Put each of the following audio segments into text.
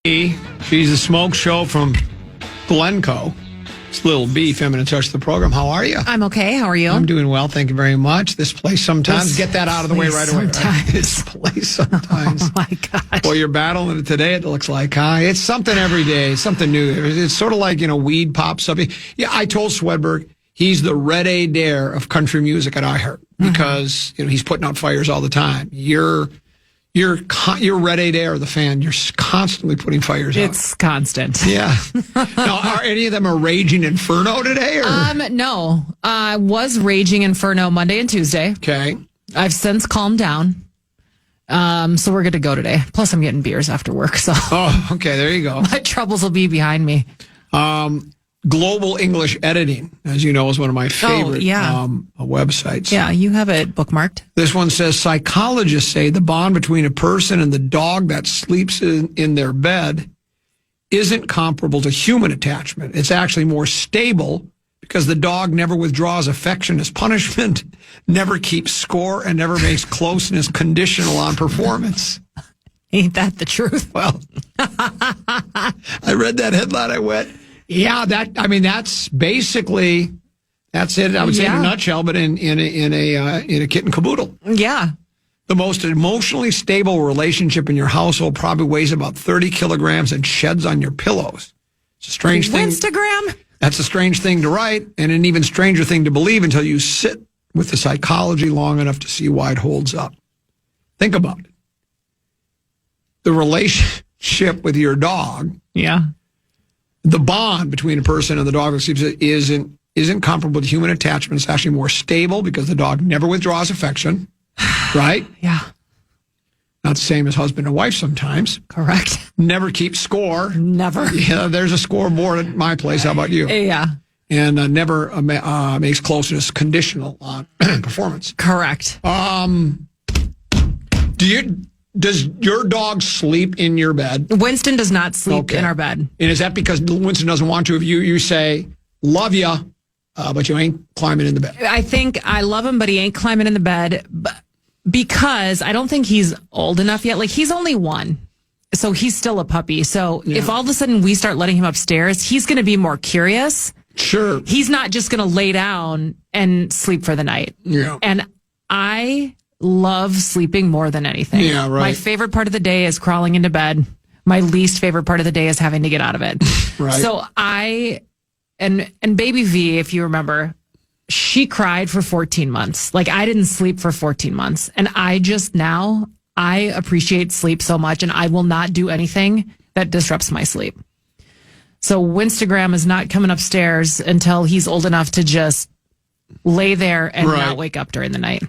She's a smoke show from Glencoe. It's Little B, Feminine Touch of the program. How are you? I'm okay. How are you? I'm doing well. Thank you very much. This place sometimes. Get that out of the way right away. Right? This place sometimes. Oh, my gosh. Well, you're battling it today, it looks like, huh? It's something every day, something new. It's sort of like, weed pops up. Yeah, I told Swedberg he's the Red Adair of country music at iHeart because, he's putting out fires all the time. You're Red Adair, the fan. You're constantly putting fires out. It's constant. Yeah. Now, are any of them a raging inferno today? Or? No. I was raging inferno Monday and Tuesday. Okay. I've since calmed down. So we're good to go today. Plus, I'm getting beers after work. So. Oh, okay. There you go. My troubles will be behind me. Global English Editing, as you know, is one of my favorite websites. Yeah, you have it bookmarked. This one says, psychologists say the bond between a person and the dog that sleeps in their bed isn't comparable to human attachment. It's actually more stable because the dog never withdraws affection as punishment, never keeps score, and never makes closeness conditional on performance. Ain't that the truth? Well, I read that headline. I went, yeah, that's basically, that's it. I would say in a nutshell, but in a kit and caboodle. Yeah. The most emotionally stable relationship in your household probably weighs about 30 kilograms and sheds on your pillows. It's a strange thing. Instagram? That's a strange thing to write and an even stranger thing to believe until you sit with the psychology long enough to see why it holds up. Think about it. The relationship with your dog. Yeah. The bond between a person and the dog that sleeps isn't comparable to human attachment. It's actually more stable because the dog never withdraws affection, right? Yeah. Not the same as husband and wife sometimes. Correct. Never keeps score. Never. Yeah, there's a scoreboard at my place. How about you? Yeah. And never makes closeness conditional on performance. Correct. Does your dog sleep in your bed? Winston does not sleep in our bed. And is that because Winston doesn't want to? If you say, love ya, but you ain't climbing in the bed? I think I love him, but he ain't climbing in the bed because I don't think he's old enough yet. Like, he's only 1. So he's still a puppy. So if all of a sudden we start letting him upstairs, he's going to be more curious. Sure. He's not just going to lay down and sleep for the night. Yeah. And I love sleeping more than anything. Yeah, right. My favorite part of the day is crawling into bed. My least favorite part of the day is having to get out of it. Right. So and baby V, if you remember, she cried for 14 months. Like, I didn't sleep for 14 months. And I appreciate sleep so much, and I will not do anything that disrupts my sleep. So Winstagram is not coming upstairs until he's old enough to just lay there and not wake up during the night.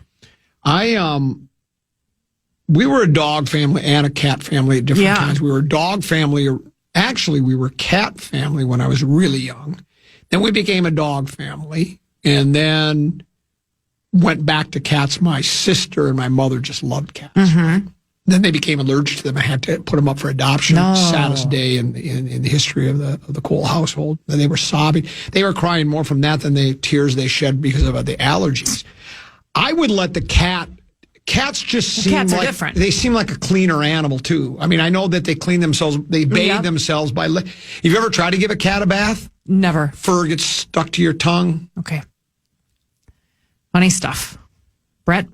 We were a dog family and a cat family at different times. We were a dog family. Actually, we were cat family when I was really young. Then we became a dog family and then went back to cats. My sister and my mother just loved cats. Mm-hmm. Then they became allergic to them. I had to put them up for adoption. No. Saddest day in the history of the Cole household. And they were sobbing. They were crying more from that than the tears they shed because of the allergies. I would let the cats just seem like different. They seem like a cleaner animal too. I mean, I know that they clean themselves, they bathe themselves by. Have you ever tried to give a cat a bath? Never. Fur gets stuck to your tongue. Okay. Funny stuff. Brett,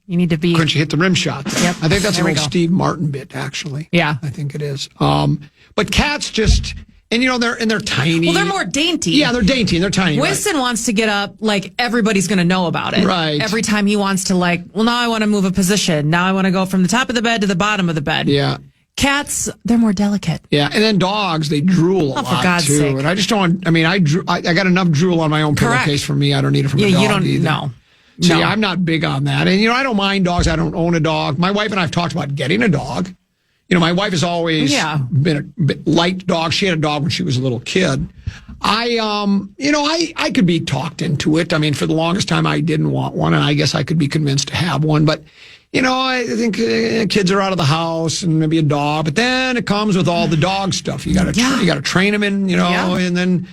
you need to be. Couldn't you hit the rim shot? Yep. I think that's an old Steve Martin bit, actually. Yeah, I think it is. But cats just. And they're tiny. Well, they're more dainty. Yeah, they're dainty and they're tiny. Winston wants to get up, like, everybody's going to know about it. Right. Every time he wants to, now I want to move a position. Now I want to go from the top of the bed to the bottom of the bed. Yeah. Cats, they're more delicate. Yeah, and then dogs, they drool a lot, for God's too. sake. And I just don't, I got enough drool on my own pillowcase for me. I don't need it from a dog you don't, either. No. So, I'm not big on that. And, I don't mind dogs. I don't own a dog. My wife and I have talked about getting a dog. My wife has always been a bit liked dogs. She had a dog when she was a little kid. I could be talked into it. I mean, for the longest time, I didn't want one, and I guess I could be convinced to have one. But, I think kids are out of the house and maybe a dog. But then it comes with all the dog stuff. You got to train them in, and then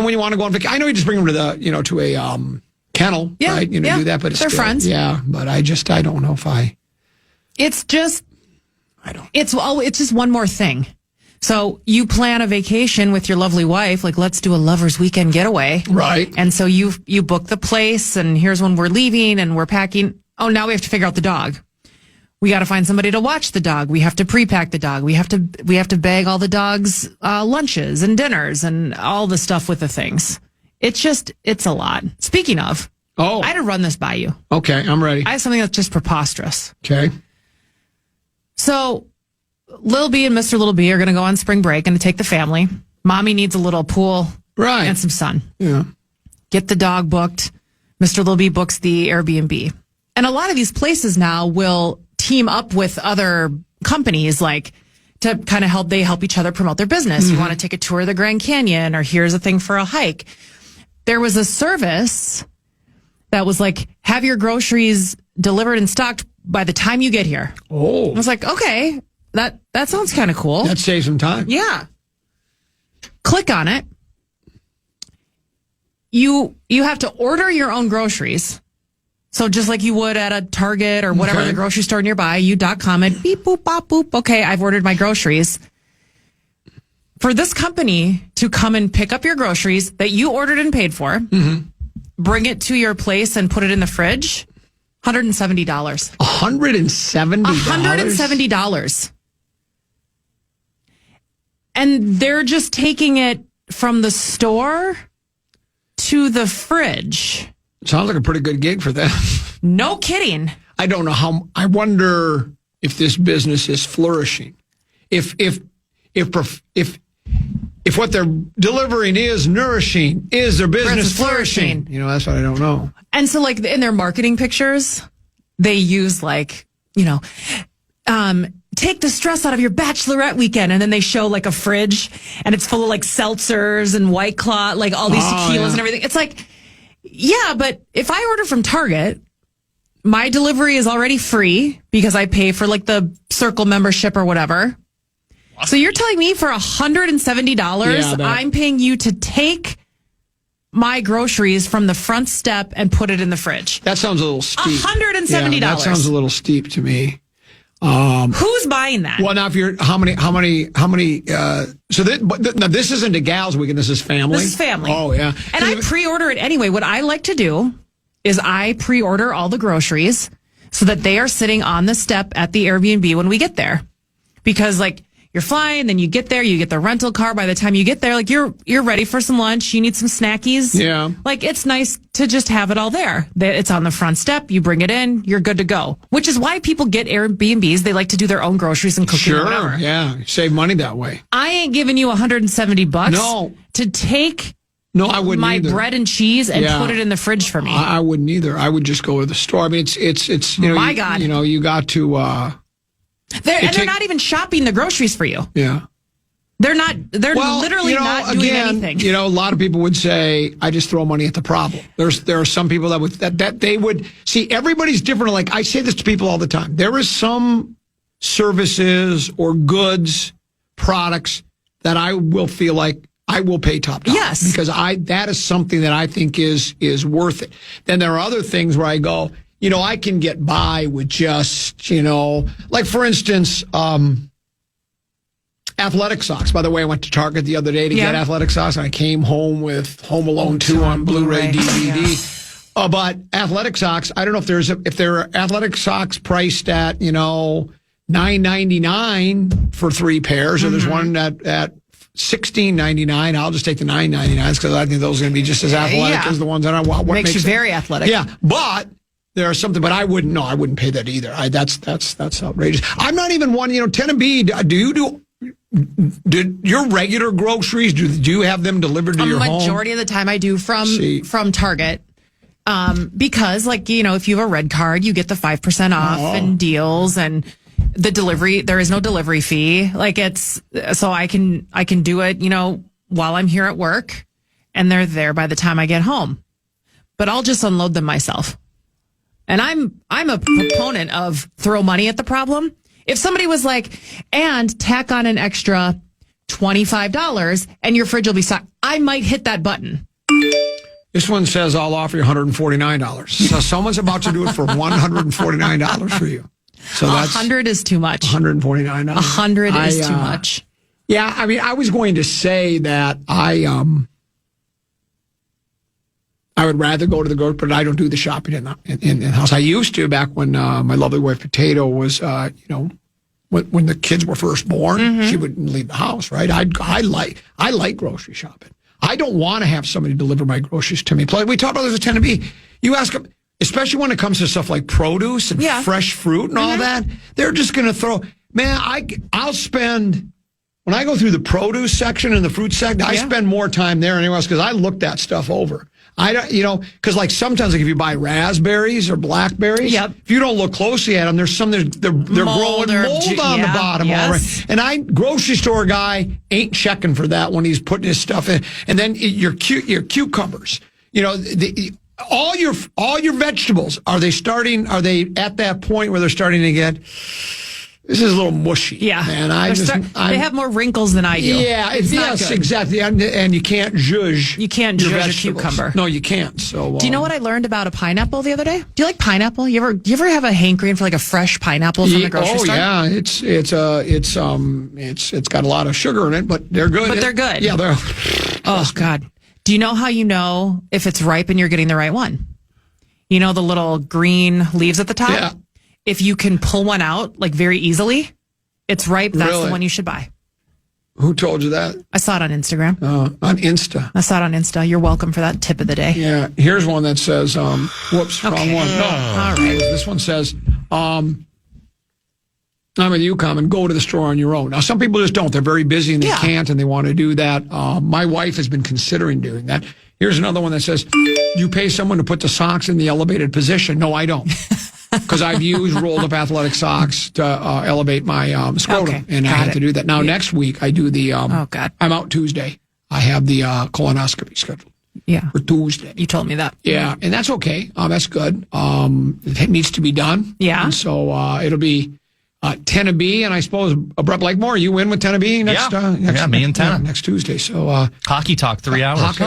when you want to go on vacation, I know you just bring them to the, to a kennel, right? Do that. But they're friends. Yeah, but I don't know if I. It's just. It's just one more thing. So you plan a vacation with your lovely wife, like let's do a lover's weekend getaway. Right. And so you book the place and here's when we're leaving and we're packing. Oh, now we have to figure out the dog. We got to find somebody to watch the dog. We have to pre-pack the dog. We have to bag all the dog's lunches and dinners and all the stuff with the things. It's a lot. Speaking of, I had to run this by you. Okay, I'm ready. I have something that's just preposterous. Okay. So Lil B and Mr. Little B are going to go on spring break and to take the family. Mommy needs a little pool and some sun. Yeah. Get the dog booked. Mr. Little B books the Airbnb. And a lot of these places now will team up with other companies like to kind of help each other promote their business. You want to take a tour of the Grand Canyon or here's a thing for a hike. There was a service that was like, have your groceries delivered and stocked by the time you get here. Oh. I was like, okay, that sounds kind of cool. That saves some time. Yeah. Click on it. You have to order your own groceries. So just like you would at a Target or whatever the grocery store nearby, you comment, beep, boop, bop, boop. Okay, I've ordered my groceries. For this company to come and pick up your groceries that you ordered and paid for, bring it to your place and put it in the fridge, $170. $170? $170. And they're just taking it from the store to the fridge. Sounds like a pretty good gig for them. No kidding. I don't know I wonder if this business is flourishing. If what they're delivering is nourishing, is their business flourishing? You know, that's what I don't know. And so like in their marketing pictures, they use like, take the stress out of your bachelorette weekend. And then they show like a fridge and it's full of like seltzers and White Claw, like all these tequilas and everything. It's like, yeah, but if I order from Target, my delivery is already free because I pay for like the Circle membership or whatever. So you're telling me for $170, I'm paying you to take my groceries from the front step and put it in the fridge. That sounds a little steep. $170. Yeah, that sounds a little steep to me. Who's buying that? Well, now if you're how many? Now this isn't a gals weekend. This is family. This is family. Oh yeah. And I pre-order it anyway. What I like to do is I pre-order all the groceries so that they are sitting on the step at the Airbnb when we get there, because like you're flying, then you get there, you get the rental car. By the time you get there, like you're ready for some lunch. You need some snackies. Yeah. Like it's nice to just have it all there. It's on the front step. You bring it in. You're good to go. Which is why people get Airbnbs. They like to do their own groceries and cooking. Sure. Or whatever. Yeah. Save money that way. I ain't giving you $170. No. To take. No, I wouldn't my either. bread and cheese and put it in the fridge for me. I wouldn't either. I would just go to the store. I mean, it's My God. you got to. They're not even shopping the groceries for you. Yeah. They're literally not doing anything. A lot of people would say, I just throw money at the problem. There are some people that they would see. Everybody's different. Like I say this to people all the time. There is some services or goods, products that I will feel like I will pay top dollar. Yes. Because that is something that I think is worth it. Then there are other things where I go, I can get by with just, like for instance, athletic socks. By the way, I went to Target the other day to get athletic socks, and I came home with Home Alone 2 on Blu-ray DVD. Yeah. But athletic socks, I don't know if there are athletic socks priced at $9.99 for 3 pairs, or there's one at $16.99. I'll just take the $9.99 because I think those are going to be just as athletic as the ones that I want. Makes you very athletic. Yeah, but. There are something, but I wouldn't pay that either. That's outrageous. I'm not even one, 10 and B. Do your regular groceries? Do you have them delivered to your home? The majority of the time I do from Target. Because if you have a red card, you get the 5% off and deals and the delivery. There is no delivery fee. So I can do it, while I'm here at work, and they're there by the time I get home. But I'll just unload them myself. And I'm a proponent of throw money at the problem. If somebody was like, and tack on an extra $25 and your fridge will be stocked, I might hit that button. This one says, I'll offer you $149. So someone's about to do it for $149 for you. So that's $100 is too much. $149. $100 is too much. Yeah, I mean, I was going to say that I would rather go to the grocery, but I don't do the shopping in the house. I used to back when my lovely wife Potato was, when the kids were first born, she wouldn't leave the house, right? I like grocery shopping. I don't want to have somebody deliver my groceries to me. Plus, we talked about this at 10 to B. You ask them, especially when it comes to stuff like produce and fresh fruit and all that, they're just going to throw. Man, I'll spend. When I go through the produce section and the fruit section, I spend more time there than anywhere else because I look that stuff over. I don't, because like sometimes like if you buy raspberries or blackberries, if you don't look closely at them, there's some they're growing mold on the bottom already. And grocery store guy ain't checking for that when he's putting his stuff in. And then your cucumbers, all your vegetables, are they at that point where they're starting to get? This is a little mushy. Yeah. Man, they have more wrinkles than I do. Yeah. Yes, exactly. And you can't judge. You can't judge a cucumber. No, you can't. So. Do you know what I learned about a pineapple the other day? Do you like pineapple? You ever have a hankering for like a fresh pineapple from the grocery store? Oh yeah. It's got a lot of sugar in it, but they're good. But they're good. Yeah, they're. Oh God. Do you know how you know if it's ripe and you're getting the right one? You know the little green leaves at the top? Yeah. If you can pull one out like very easily, it's ripe. That's the one you should buy. Who told you that? I saw it on Instagram. On Insta. I saw it on Insta. You're welcome for that tip of the day. Yeah. Here's one that says, whoops, wrong one. No. All right. This one says, I'm with you, Common. Go to the store on your own. Now, some people just don't. They're very busy and they can't and they want to do that. My wife has been considering doing that. Here's another one that says, you pay someone to put the socks in the elevated position. No, I don't. Because I've used rolled up athletic socks to elevate my scrotum, and I had to do that. Now, next week, I do the, I'm out Tuesday. I have the colonoscopy scheduled for Tuesday. You told me that. Yeah, and that's okay. That's good. It needs to be done. Yeah. And so it'll be Tennessee, and I suppose Brett Blakemore, you in with Tennessee next? Me and Tenna. Next Tuesday. So Hockey Talk, 3 hours. 2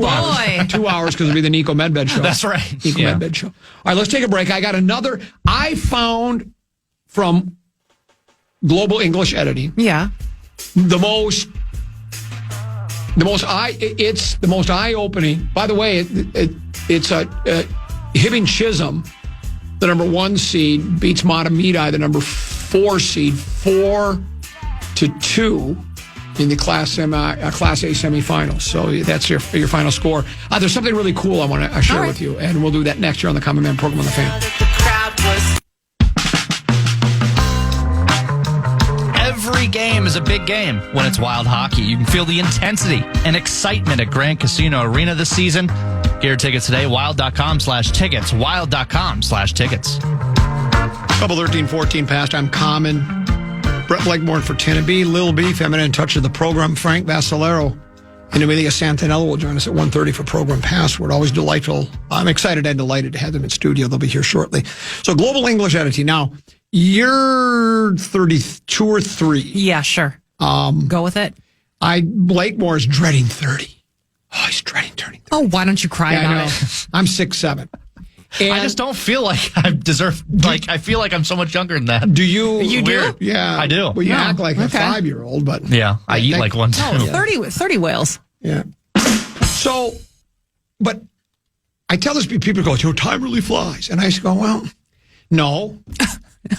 hours. 2 hours because it'll be the Nico Medved show. That's right. Nico Medved show. All right, let's take a break. I got another. I found from Global English Editing. Yeah. The most eye-opening. By the way, it's Hibbing Chisholm, the number 1 seed, beats Matamidi, the number 4 seed, 4-2 in the Class A semifinals. So that's your final score. There's something really cool I want to share with you, and we'll do that next year on the Common Man program on the Fan. Every game is a big game when it's Wild Hockey. You can feel the intensity and excitement at Grand Casino Arena this season. Get your tickets today, wild.com/tickets, wild.com/tickets. Couple 13-14 past. I'm Common. Brett Blakemore for Tennessee. Lil B, Feminine Touch of the Program. Frank Vassalero and Amelia Santanello will join us at 1:30 for Program Password. Always delightful. I'm excited and delighted to have them in studio. They'll be here shortly. So Global English Editing. Now, you're 32 or 3. Yeah, sure. Go with it. Blakemore is dreading 30. Oh, he's dreading turning 30. Oh, why don't you cry about it? I'm 6'7". And I just don't feel like I deserve, I feel like I'm so much younger than that. Do you? You do? Yeah. I do. Well, you act like a 5-year-old, but. Yeah, I eat like one too. Oh, 30 whales. Yeah. So, but I tell this, people go, time really flies. And I just go, well, no.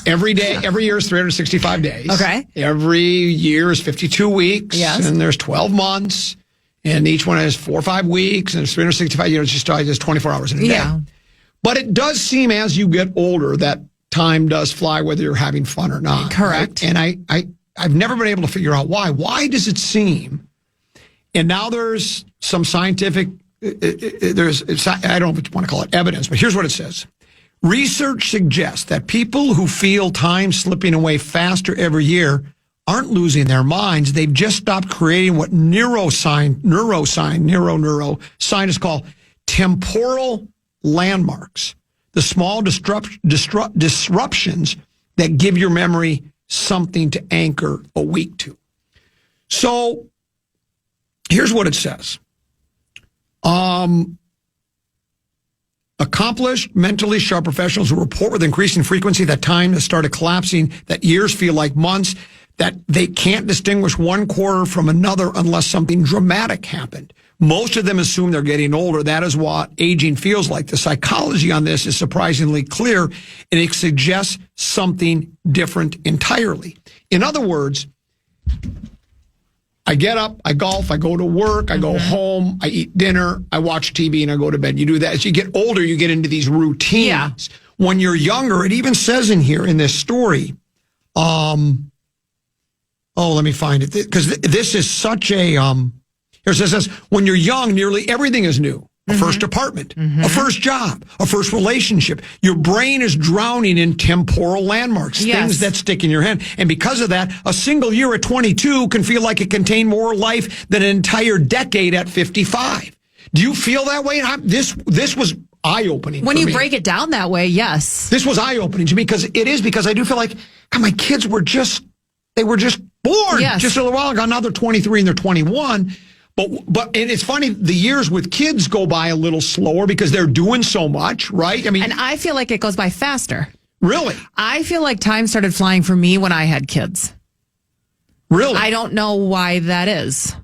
Every year is 365 days. Okay. Every year is 52 weeks. Yes. And there's 12 months. And each one has 4 or 5 weeks. And it's 365 years. It's just 24 hours in a day. Yeah. But it does seem as you get older that time does fly, whether you're having fun or not. Correct. Right? And I've never been able to figure out why. Why does it seem? And now there's some scientific, I don't know if you want to call it evidence, but here's what it says. Research suggests that people who feel time slipping away faster every year aren't losing their minds. They've just stopped creating what neuroscientists call temporal landmarks, the small disruptions that give your memory something to anchor a week to. So here's what it says. Accomplished, mentally sharp professionals who report with increasing frequency that time has started collapsing, that years feel like months. that they can't distinguish one quarter from another unless something dramatic happened. Most of them assume they're getting older. That is what aging feels like. The psychology on this is surprisingly clear, and it suggests something different entirely. In other words, I get up, I golf, I go to work, I go home, I eat dinner, I watch TV, and I go to bed. You do that. As you get older, you get into these routines. Yeah. When you're younger, it even says in here in this story, let me find it. Because this is such a, here it says, when you're young, nearly everything is new. A first apartment, a first job, a first relationship. Your brain is drowning in temporal landmarks, things that stick in your head. And because of that, a single year at 22 can feel like it contained more life than an entire decade at 55. Do you feel that way? This was eye-opening when for you me. break it down that way. Yes, This was eye-opening to me because I do feel like, God, my kids were just born just a little while ago. Now they're 23 and they're 21. But and it's funny, the years with kids go by a little slower because they're doing so much, right? I mean, and I feel like it goes by faster. Really? I feel like time started flying for me when I had kids. Really? I don't know why that is.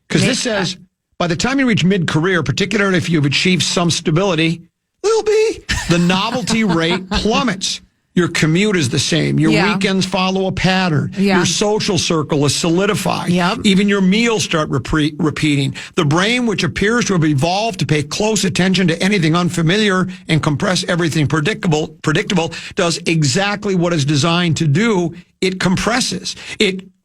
Because this says, by the time you reach mid-career, particularly if you've achieved some stability, the novelty rate plummets. Your commute is the same. Your weekends follow a pattern. Your social circle is solidified. Even your meals start repeating. The brain, which appears to have evolved to pay close attention to anything unfamiliar and compress everything predictable, does exactly what it's designed to do. It compresses.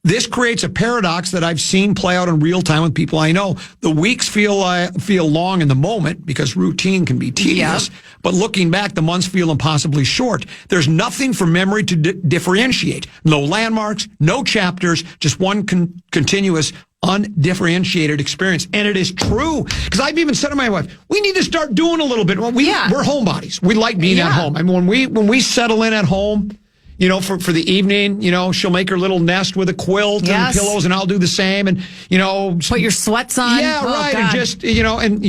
This creates a paradox that I've seen play out in real time with people I know. The weeks feel long in the moment because routine can be tedious, but looking back, the months feel impossibly short. There's nothing for memory to differentiate. No landmarks, no chapters, just one continuous, undifferentiated experience. And it is true, because I've even said to my wife, we need to start doing a little bit. We're homebodies. We like being at home. I mean, when we settle in at home, you know, for the evening, you know, she'll make her little nest with a quilt and pillows, and I'll do the same. And, you know, put your sweats on. Yeah, right. God. And just, you know, and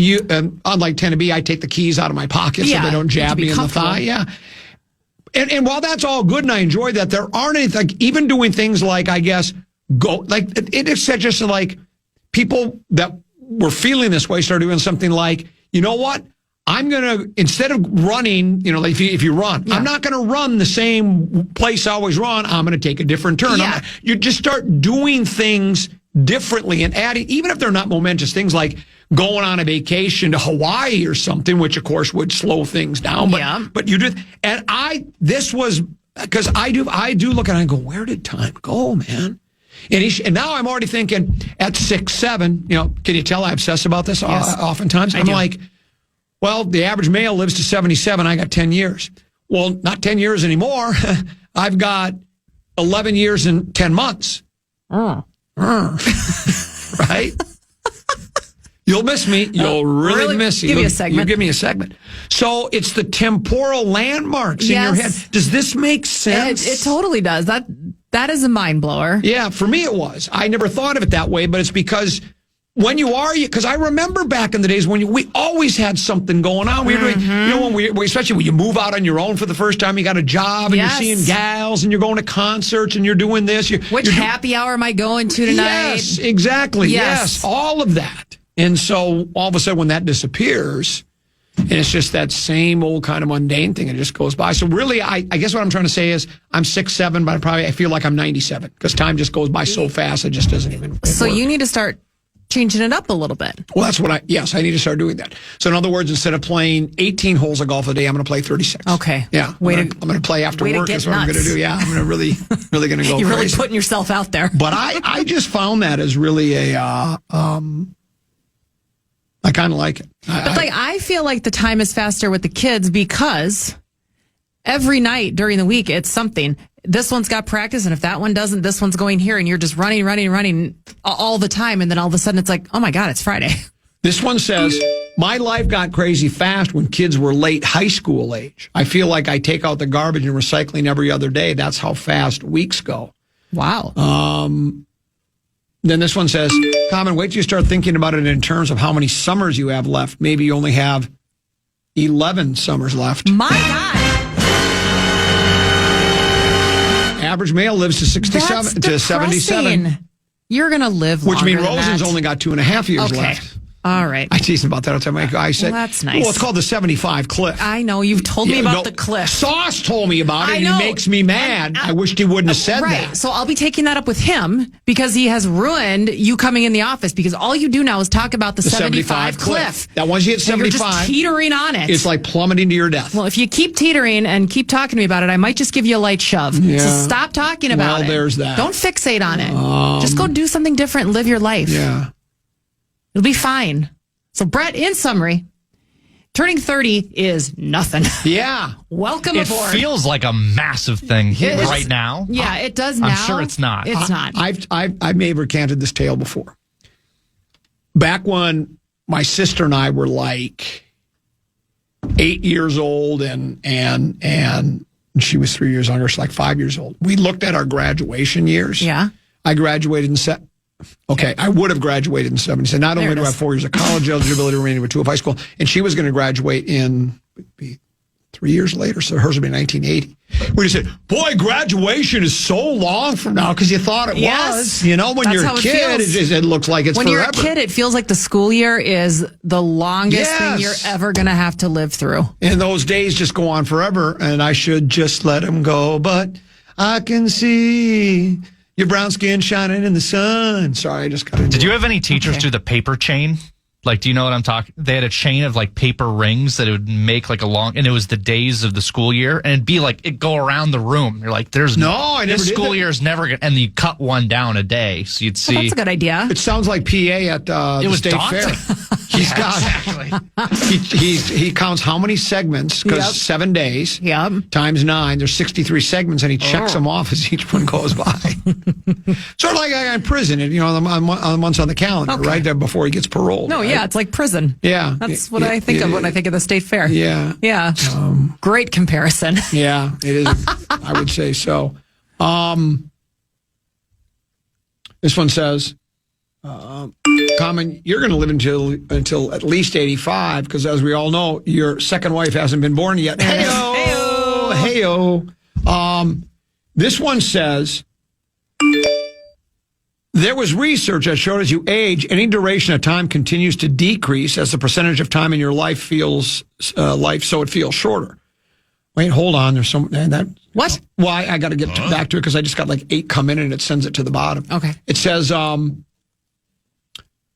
unlike 10B, I take the keys out of my pocket so they don't jab me in the thigh. Yeah. And while that's all good and I enjoy that, there aren't any, like, even doing things like, I guess, it's just like people that were feeling this way started doing something like, you know what? I'm going to, instead of running, you know, like if you run, I'm not going to run the same place I always run. I'm going to take a different turn. You just start doing things differently and adding, even if they're not momentous, things like going on a vacation to Hawaii or something, which of course would slow things down. But you did. And this was, because I do look at it and go, where did time go, man? And now I'm already thinking at 6'7", you know, can you tell I obsess about this oftentimes? I'm like, well, the average male lives to 77. I got 10 years. Well, not 10 years anymore. I've got 11 years and 10 months. Right? You'll miss me. You'll really miss me. Give me a segment. You give me a segment. So it's the temporal landmarks in your head. Does this make sense? It totally does. That is a mind blower. Yeah, for me it was. I never thought of it that way, but it's because when because I remember back in the days when we always had something going on. We were doing, you know, especially when you move out on your own for the first time, you got a job and you're seeing gals and you're going to concerts and you're doing this. Which happy hour am I going to tonight? Yes, exactly. Yes, all of that. And so all of a sudden when that disappears, and it's just that same old kind of mundane thing, it just goes by. So really, I guess what I'm trying to say is I'm 6'7", but I feel like I'm 97 because time just goes by so fast, it just doesn't even work. So you need to start changing it up a little bit. Well, that's what I need to start doing that. So in other words, instead of playing 18 holes of golf a day, I'm going to play 36. Okay. Yeah. I'm going to play after work. That's what I'm going to do. Yeah. I'm going to really going to go You're crazy. really putting yourself out there. But I just found that as really I kind of like it. I feel like the time is faster with the kids because every night during the week, it's something. This one's got practice, and if that one doesn't, this one's going here, and you're just running all the time, and then all of a sudden it's like, oh my God, it's Friday. This one says, my life got crazy fast when kids were late high school age. I feel like I take out the garbage and recycling every other day. That's how fast weeks go. Wow. Then this one says, Common, wait till you start thinking about it in terms of how many summers you have left. Maybe you only have 11 summers left. My God. average male lives to 67 to 77. You're going to live longer Which means than Rosen's that. only got 2.5 years Okay. left. All right. I tease him about that all the time. I said, well, that's nice. Well, it's called the 75 cliff. I know. You've told me about the cliff. Sauce told me about it, I and know. he makes me mad. I wished he wouldn't have said Right. that. So I'll be taking that up with him because he has ruined you coming in the office because all you do now is talk about the 75 cliff. That once you hit And 75, you're just teetering on it. it's like plummeting to your death. Well, if you keep teetering and keep talking to me about it, I might just give you a light shove. Yeah. So stop talking about it. Well, there's that. Don't fixate on it. Just go do something different and live your life. Yeah. It'll be fine. So, Brett, in summary, turning 30 is nothing. Yeah. Welcome It aboard. feels like a massive thing Is. right now. Yeah, it does now. I'm sure it's not. It's not. I may have recanted this tale before. Back when my sister and I were like 8 years old and she was 3 years younger, so like 5 years old. We looked at our graduation years. Yeah. I graduated in I would have graduated in 70. So not only do I have 4 years of college eligibility remaining with 2 of high school, and she was going to graduate in 3 years later, so hers would be 1980. We just said, boy, graduation is so long from now because you thought it was. You know, when That's you're how a it kid, feels. it looks like it's When forever. you're a kid, it feels like the school year is the longest thing you're Yes. ever going to have to live through. And those days just go on forever, and I should just let them go. But I can see your brown skin shining in the sun. Sorry, I just got into Did you have any teachers do the paper chain? Like, do you know what I'm talking? They had a chain of like paper rings that it would make like a long, and it was the days of the school year, and it'd be like it'd go around the room. You're like, there's No, I never this did school that. year is never gonna, and you cut one down a day, so you'd see. Well, that's a good idea. It sounds like PA at the was state daunting. fair. He's got he counts how many segments because Yep. 7 days Yep. times 9. There's 63 segments, and he checks them off as each one goes by. Sort of like a guy in prison, you know, on the months on the calendar, right there before he gets paroled. No, right? yeah, it's like prison. Yeah. That's what I think of when I think of the state fair. Yeah. Yeah. Great comparison. Yeah, it is. I would say so. This one says, Common, you're going to live until at least 85 because, as we all know, your second wife hasn't been born yet. Hey-o! Hey-o! This one says, there was research that showed as you age, any duration of time continues to decrease as the percentage of time in your life feels so it feels shorter. Wait, hold on. There's some that. What? Well, I got to get back to it because I just got like 8 come in and it sends it to the bottom. Okay. It says,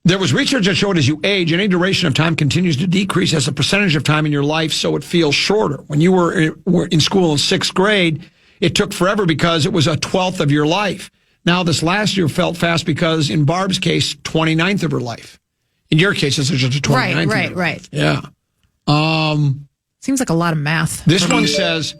there was research that showed as you age, any duration of time continues to decrease as a percentage of time in your life, so it feels shorter. When you were in school in 6th grade, it took forever because it was a 12th of your life. Now, this last year felt fast because, in Barb's case, 29th of her life. In your case, it's just a 29th. Right. Yeah. Seems like a lot of math. This one says,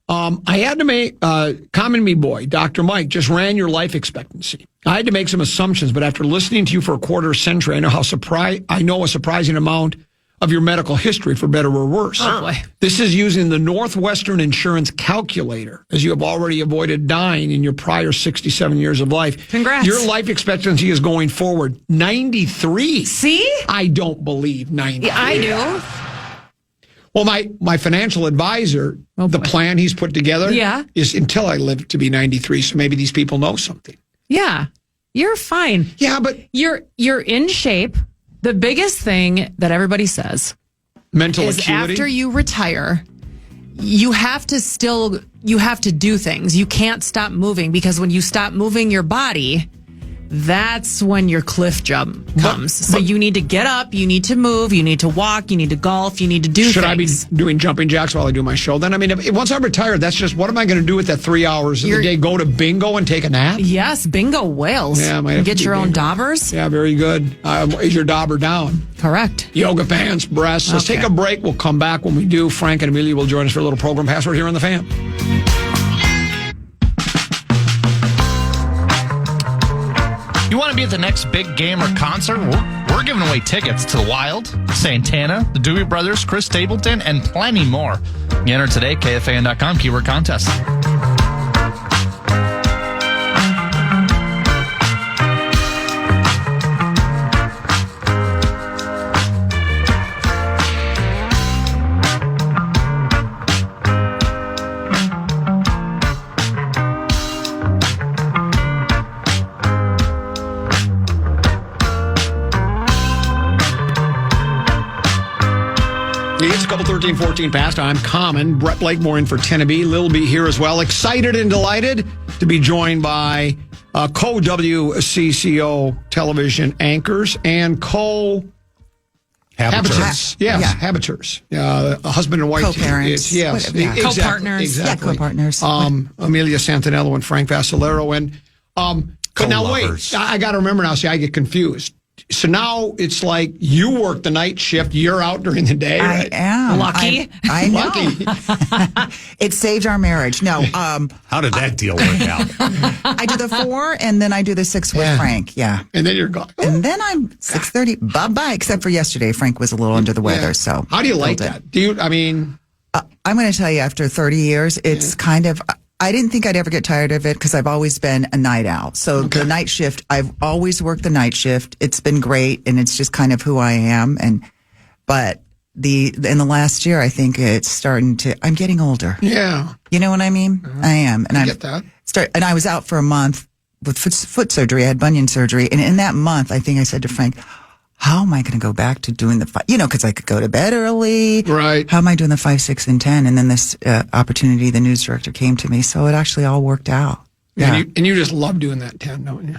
I had to make, Common Me Boy, Dr. Mike, just ran your life expectancy. I had to make some assumptions, but after listening to you for a quarter century, I know a surprising amount of your medical history, for better or worse. Oh, boy. This is using the Northwestern Insurance Calculator, as you have already avoided dying in your prior 67 years of life. Congrats. Your life expectancy is going forward 93. See? I don't believe 93. Yeah, I do. Well, my financial advisor, the plan he's put together is until I live to be 93. So maybe these people know something. Yeah. You're fine. Yeah, but You're in shape. The biggest thing that everybody says mental is acuity. after you retire, you have to do things. You can't stop moving because when you stop moving your body, that's when your cliff jump comes. So you need to get up, you need to move, you need to walk, you need to golf, you need to do Should things. I be doing jumping jacks while I do my show? Then, I mean, once I'm retired, that's just, what am I going to do with that 3 hours of the day? Go to bingo and take a nap? Yes, bingo whales. Yeah, I might have Get to do your own bingo. daubers. Yeah, very good. Is your dauber down? Correct. Yoga pants, breasts. Let's take a break. We'll come back. When we do, Frank and Amelia will join us for a little program password here on The Fan. You want to be at the next big game or concert? We're giving away tickets to the Wild, Santana, the Doobie Brothers, Chris Stapleton, and plenty more. You enter today, KFAN.com, keyword contest. It's a couple 13-14 past. I'm Common. Brett Blakemore in for Tennessee. Lil B here as well. Excited and delighted to be joined by co-WCCO television anchors and co-habitants. Yes, habitants. A husband and wife. Co-parents. Yes. Exactly, co-partners. Exactly. Yeah, co-partners. Amelia Santanello and Frank Vassalero. And, but now wait, I got to remember now. See, I get confused. So now it's like you work the night shift. You're out during the day. Right? I am. Lucky. I know. Lucky. It saved our marriage. No. How did that deal work out? I do the 4 and then I do the 6 with Frank. Yeah. And then you're gone. And then I'm 6:30. Bye-bye. Except for yesterday. Frank was a little under the weather. So how do you like that? Do you, I mean, I'm going to tell you, after 30 years, it's kind of, I didn't think I'd ever get tired of it because I've always been a night owl. So the night shift, I've always worked the night shift. It's been great, and it's just kind of who I am. But in the last year, I think it's starting to. I'm getting older. Yeah, you know what I mean. I am, and I get that. And I was out for a month with foot surgery. I had bunion surgery, and in that month, I think I said to Frank, how am I going to go back to doing because I could go to bed early. Right. How am I doing the 5, 6, and 10? And then this opportunity, the news director came to me. So it actually all worked out. Yeah. And you just love doing that 10, don't you?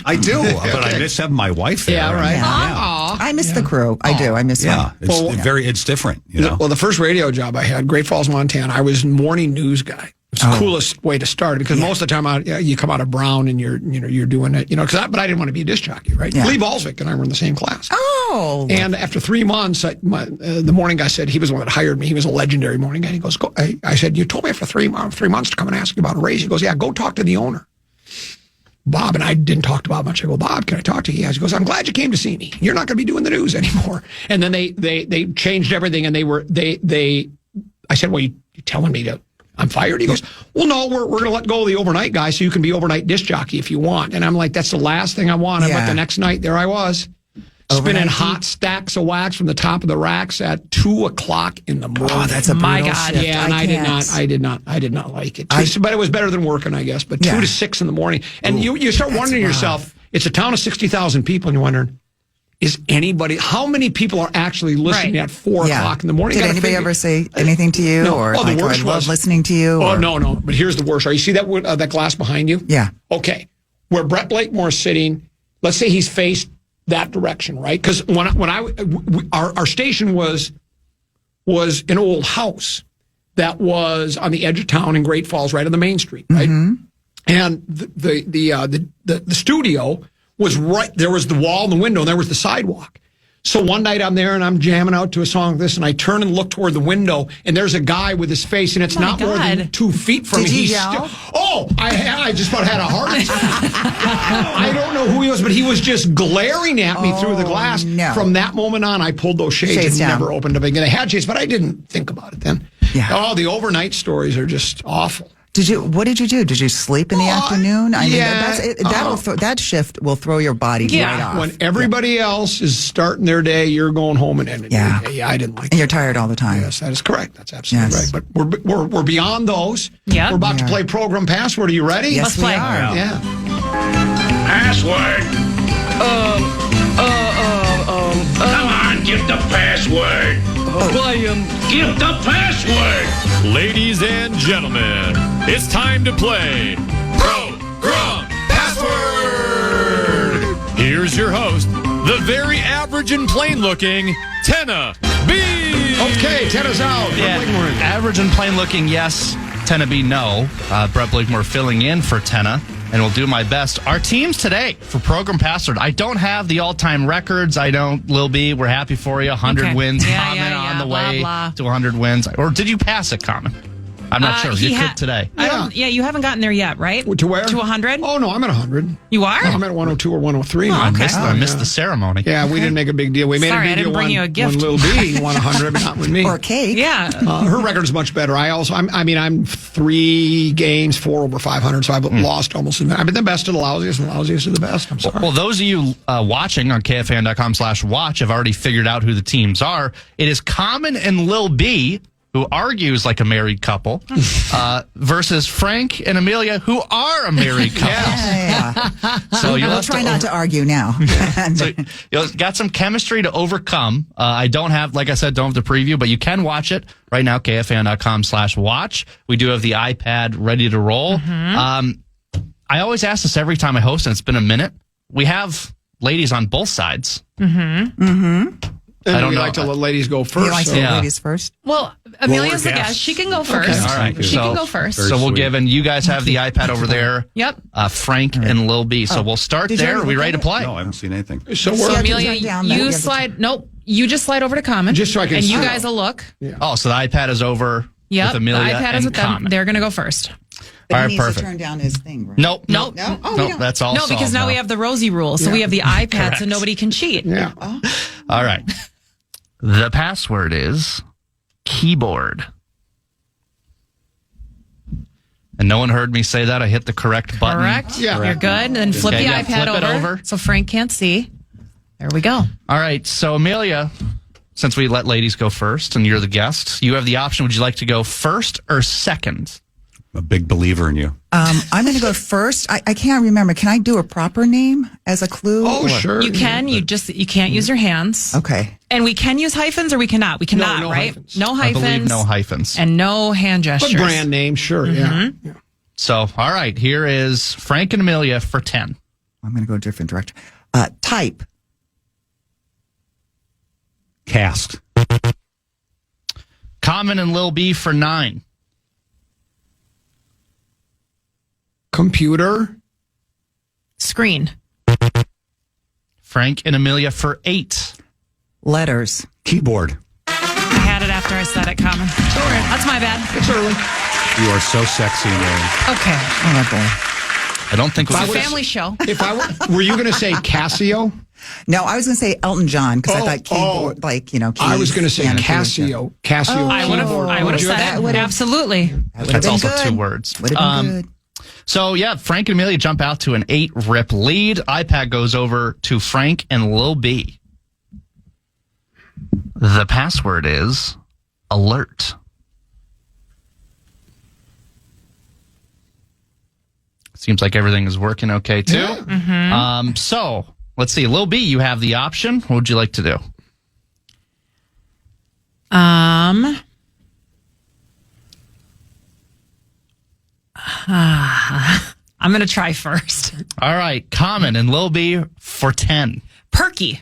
I do, but I miss having my wife there. Yeah, right. Yeah. I miss the crew. I do. I miss it's different, you know. Well, the first radio job I had, Great Falls, Montana, I was morning news guy. It's the coolest way to start because most of the time you come out of Brown and you're doing it, but I didn't want to be a disc jockey, right? Yeah. Lee Balsvik and I were in the same class. Oh. And after 3 months, the morning guy said, he was the one that hired me. He was a legendary morning guy. He goes, I said, you told me after 3 months to come and ask you about a raise. He goes, yeah, go talk to the owner. Bob and I didn't talk about much. I go, Bob, can I talk to you? He goes, I'm glad you came to see me. You're not going to be doing the news anymore. And then they changed everything and I said, well, you telling me I'm fired? He goes, well, no, we're going to let go of the overnight guy so you can be overnight disc jockey if you want. And I'm like, that's the last thing I want. But the next night, there I was, spinning hot stacks of wax from the top of the racks at 2:00 in the morning. Oh, that's a brutal shift. Yeah, and I did not like it. But it was better than working, I guess. But 2 to 6 in the morning. And you start wondering to yourself, it's a town of 60,000 people, and you're wondering, how many people are actually listening at 4:00 in the morning? Did anybody ever say anything to you? No. Or the worst I love listening to you? Oh, no. But here's the worst. Are you see that glass behind you? Yeah. Okay. Where Brett Blakemore is sitting, let's say he's faced that direction, right? Because our station was an old house that was on the edge of town in Great Falls, right on the main street, right? Mm-hmm. And the studio was right there. Was the wall and the window, and there was the sidewalk. So one night I'm there and I'm jamming out to a song like this, and I turn and look toward the window, and there's a guy with his face, and it's not more than 2 feet from me. Did he yell? I just about had a heart attack. I don't know who he was, but he was just glaring at me through the glass. No. From that moment on, I pulled those shades and down. never opened them again. I had shades, but I didn't think about it then. Yeah. Oh, the overnight stories are just awful. What did you do? Did you sleep in the afternoon? I mean, that shift will throw your body right off. When everybody else is starting their day, you're going home and ending your day. Yeah, I didn't like And you're tired all the time. Yes, that is correct. That's absolutely right. But we're beyond those. Yeah. We're about to play Program Password. Are you ready? Yes, Let's play. we are. Yeah. Password. Come on, give the password. Give the password. Ladies and gentlemen, it's time to play Progrum Password. Here's your host, the very average and plain-looking Tenna B. Okay, Tenna's out. Yeah, average and plain looking, yes. Tenna B, no. Brett Blakemore filling in for Tenna, and we'll do my best. Our teams today for Program Password. I don't have the all-time records. I don't, Lil B. We're happy for you. 100 wins. Common on the way to 100 wins. Or did you pass it, Common? I'm not sure. You could today. You haven't gotten there yet, right? To where? To 100? Oh, no, I'm at 100. You are? I'm at 102 or 103. Oh, okay. I missed the ceremony. Yeah, we didn't make a big deal. We made a big deal. I didn't bring you a gift. When Lil B won 100, but not with me. Or cake. Yeah. Her record's much better. I'm 3 games, 4 over 500, so I've lost almost. I've been the best of the lousiest, and the lousiest of the best. I'm sorry. Well, those of you watching on KFAN.com/watch have already figured out who the teams are. It is Common and Lil B who argues like a married couple, versus Frank and Amelia, who are a married couple. Yeah. So you'll I'll have try to not to argue now. So you got some chemistry to overcome. I don't have, like I said, don't have the preview, but you can watch it right now, KFAN.com/watch. We do have the iPad ready to roll. I always ask this every time I host, and it's been a minute. We have ladies on both sides. And I don't we know. like to let ladies go first. You like to so- let ladies first? Well, Amelia's the guests. guest. She can go first. All right. She can go first. Very So we'll sweet. give, and you guys have the iPad over there. Yep. Frank and Lil B. So we'll start Did you there. Are already we look ready to at it? play? No, I haven't seen anything. So Yeah, we're Amelia, turn down that. you You have to- slide. Nope. You just slide over to Common. Just so I can And you see. guys will look. Oh, so the iPad is over Yep. with Amelia The iPad and is with them. Common. They're going to go first. But All he right, needs perfect. to turn down his thing, right? Nope. Nope. No? Oh, Nope. That's all. No, because solved now we have the Rosie rule. So we have the iPad, so nobody can cheat. Yeah. All right. The password is keyboard. And no one heard me say that. I hit the correct button. Correct? Yeah. You're good. And then flip Okay, the yeah, iPad flip it over. so Frank can't see. There we go. All right. So, Amelia, since we let ladies go first and you're the guest, you have the option. Would you like to go first or second? I'm a big believer in you. I'm going to go first. I can't remember. Can I do a proper name as a clue? Oh, or- sure. You can. You can't use your hands. Okay. And we can use hyphens or we cannot. We cannot, no right? hyphens. No I hyphens. believe no hyphens. And no hand But gestures. brand name, sure. Yeah. So, all right. Here is Frank and Amelia for 10. I'm going to go a different direction. Type. Cast. Common and Lil B for 9. Computer. Screen. Frank and Amelia for 8. Letters. Keyboard. I had it after I said it, Common. That's my bad. It's early. You are so sexy, Amelia. Okay. Oh, boy. I don't think It's we a family show. If I were you going to say Casio? No, I was going to say Elton John because I thought keyboard, I was going to say piano, Casio. Casio. I would have keyboard. said it. Absolutely. That's also 2 words. Would have been good. So, yeah, Frank and Amelia jump out to an 8-rip lead. iPad goes over to Frank and Lil B. The password is alert. Seems like everything is working okay, too. Yeah. So, let's see. Lil B, you have the option. What would you like to do? I'm going to try first. All right, Common and Lil B for 10. Perky.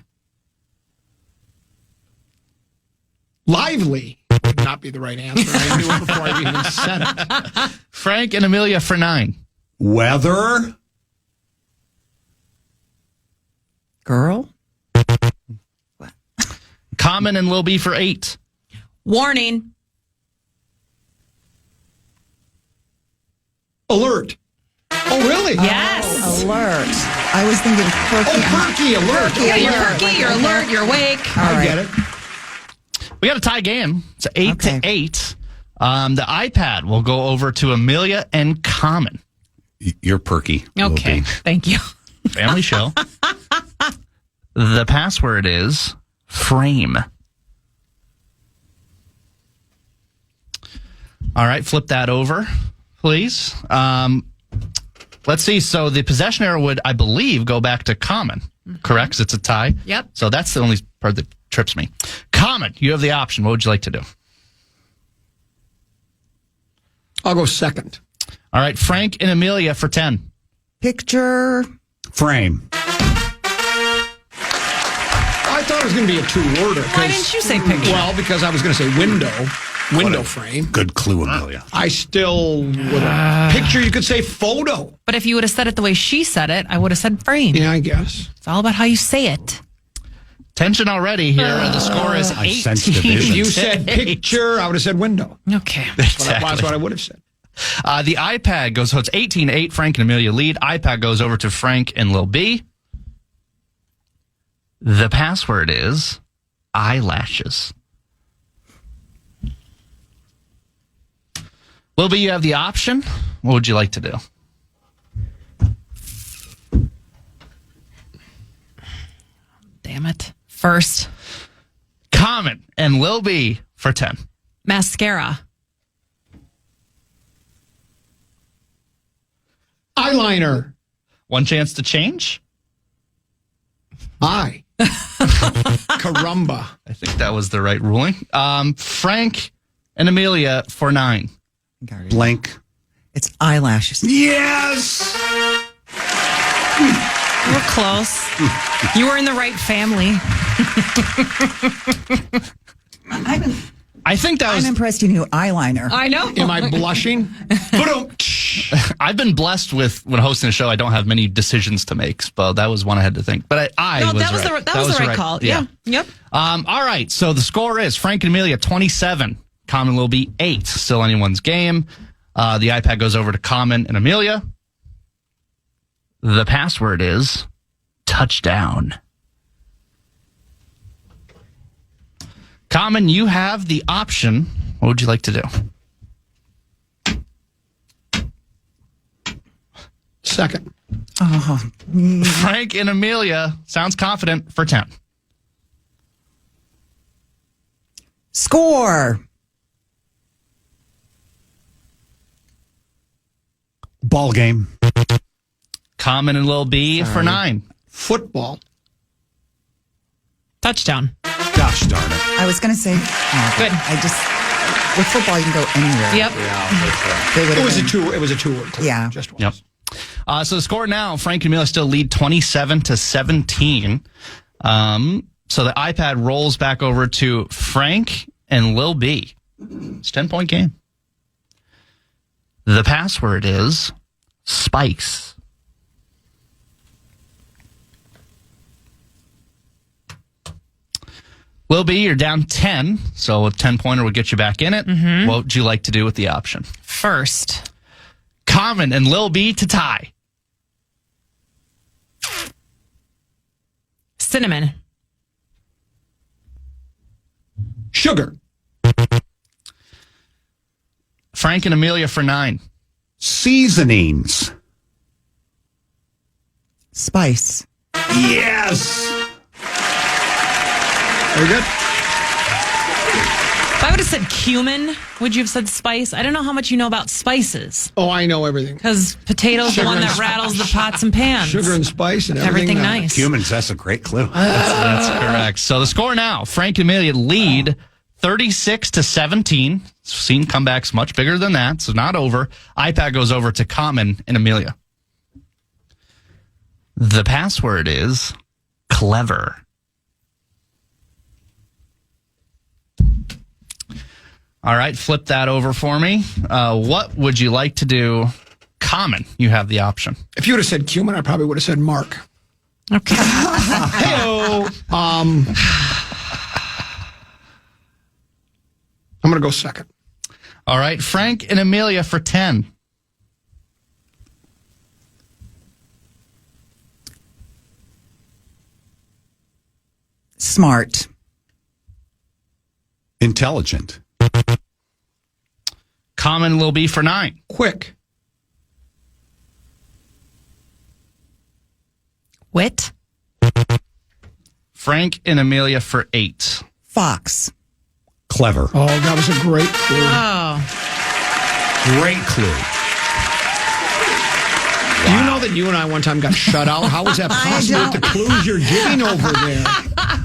Lively would not be the right answer. I knew it before I even said it. Frank and Amelia for 9. Weather. Girl. Common and Lil B for 8. Warning. Alert. Oh, really? Yes. Alert. I was thinking perky. Oh, perky alert. Yeah, you're Alert. perky, you're alert, you're awake. All I right. get it. We got a tie game. It's 8 to 8. The iPad will go over to Amelia and Common. You're perky. Okay. Lil B. Thank you. Family show. The password is frame. All right, flip that over, please. Let's see. So the possession error would, I believe, go back to Common, correct? 'Cause it's a tie. Yep. So that's the only part that trips me. Common, you have the option. What would you like to do? I'll go second. All right, Frank and Amelia for 10. Picture. Frame. I thought it was going to be a two-worder. Why didn't you say picture? Well, because I was going to say window frame. Good clue, Amelia. I still would have. Picture, you could say photo. But if you would have said it the way she said it, I would have said frame. Yeah, I guess. It's all about how you say it. Tension already here. The score is I 18. sense division. If you said picture, I would have said window. Okay. That's what I would have said. The iPad goes, so it's 18-8. Frank and Amelia lead. iPad goes over to Frank and Lil B. The password is eyelashes. Lil B, you have the option. What would you like to do? Damn it. First. Common and Lil B for 10. Mascara. Eyeliner. One chance to change? Eye. Caramba. I think that was the right ruling. Frank and Amelia for 9. Blank. It's eyelashes. Yes. You were close. You were in the right family. I think that was. I'm impressed you knew eyeliner. I know. Am I blushing? I've been blessed with when hosting a show. I don't have many decisions to make, but that was one I had to think. But that was the right call. Yeah. Yep. All right. So the score is Frank and Amelia 27. Common will be 8. Still anyone's game. The iPad goes over to Common and Amelia. The password is touchdown. Common, you have the option. What would you like to do? Second. Frank and Amelia sounds confident for 10. Score. Ball game. Common and Lil B for 9. Football. Touchdown. Gosh darn it. I was going to say, Good. with football, you can go anywhere. Yep. It was a two-word clue. Yeah. Just once. Yep. So the score now, Frank and Amelia still lead 27-17. So the iPad rolls back over to Frank and Lil B. It's a 10-point game. The password is Spice. Lil B, you're down 10, so a 10-pointer would get you back in it. Mm-hmm. What would you like to do with the option? First. Common and Lil B to tie. Cinnamon. Sugar. Frank and Amelia for 9. Seasonings. Spice. Yes. Very good. If I would have said cumin, would you have said spice? I don't know how much you know about spices. Oh, I know everything. Because potatoes the one that rattles the pots and pans. Sugar and spice and Everything nice. Humans, that's a great clue. That's correct. So the score now, Frank and Amelia lead 36-17. Seen comebacks much bigger than that, so not over. iPad goes over to Common and Amelia. The password is clever. All right, flip that over for me. What would you like to do? Common, you have the option. If you would have said cumin, I probably would have said Mark. Okay. Hey-o. I'm going to go second. All right, Frank and Amelia for 10. Smart. Intelligent. Common will be for 9. Quick. Wit. Frank and Amelia for 8. Fox. Clever. Oh, that was a great clue. Oh. Great clue. Do you know that you and I one time got shut out? How was that possible with the clues you're giving over there?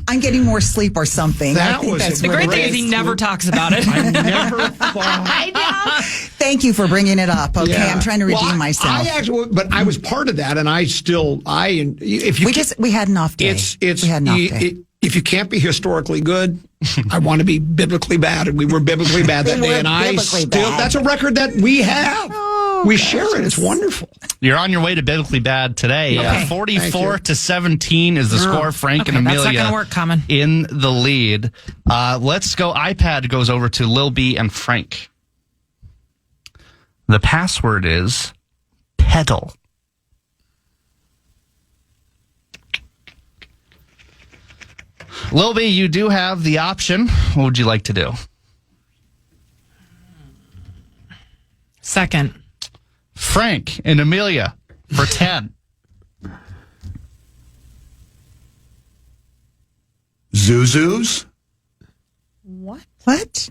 I'm getting more sleep or something. That I think was that's a The great thing is Great he never talks about it. I never thought. Thank you for bringing it up. Okay, Yeah. I'm trying to redeem myself. But I was part of that, and if you we had an off day. it's we had an off day. if you can't be historically good, I want to be biblically bad, and we were biblically bad that We day, were and I biblically still bad. that's a record that we have. We share it. It's wonderful. You're on your way to biblically bad today. Okay. 44-17 is the score. Frank and Okay, that's Amelia not gonna work, Common. in the lead. Let's go. iPad goes over to Lil B and Frank. The password is pedal. Lil B, you do have the option. What would you like to do? Second. Frank and Amelia for 10. Zuzus. What?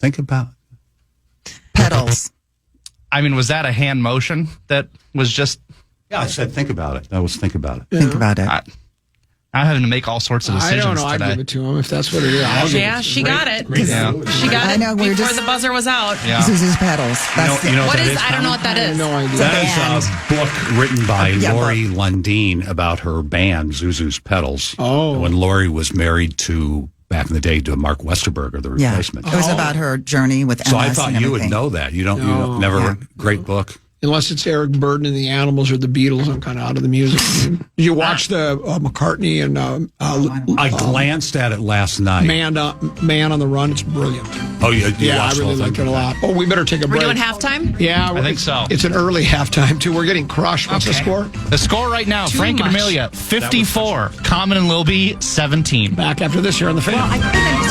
Think about Petals. I mean, was that a hand motion that was just... Yeah, I said think about it. That was think about it. Think about it. I'm having to make all sorts of I decisions don't know. today. I'd give it to him if that's what it is. I'll give Yeah, it to she him. got it. Yeah. She got I it know, we're before just- the buzzer was out. Yeah. Zuzu's Petals. That's You know What that is? I don't know what that I have is. no idea. That is a book written by Yeah, Lori Lundeen about her band, Zuzu's Petals. Oh. When Lori was married to, back in the day, to Mark Westerberger, the yeah. replacement. It was about her journey with MS So I thought and you would everything. know that. You don't never, Yeah. great book. Unless it's Eric Burden and the Animals or the Beatles, I'm kind of out of the music. Did you watch the McCartney and I glanced at it last night. Man on the Run? It's brilliant. Oh, you Yeah, I watched the really whole liked thing? it a lot. Oh, we better take a We're break. doing halftime? Yeah, I think so. It's an early halftime, too. We're getting crushed. What's the score? The score right now, Frank and much. Amelia, 54. Common and Lil B, 17. Back after this here on The Fan. I couldn't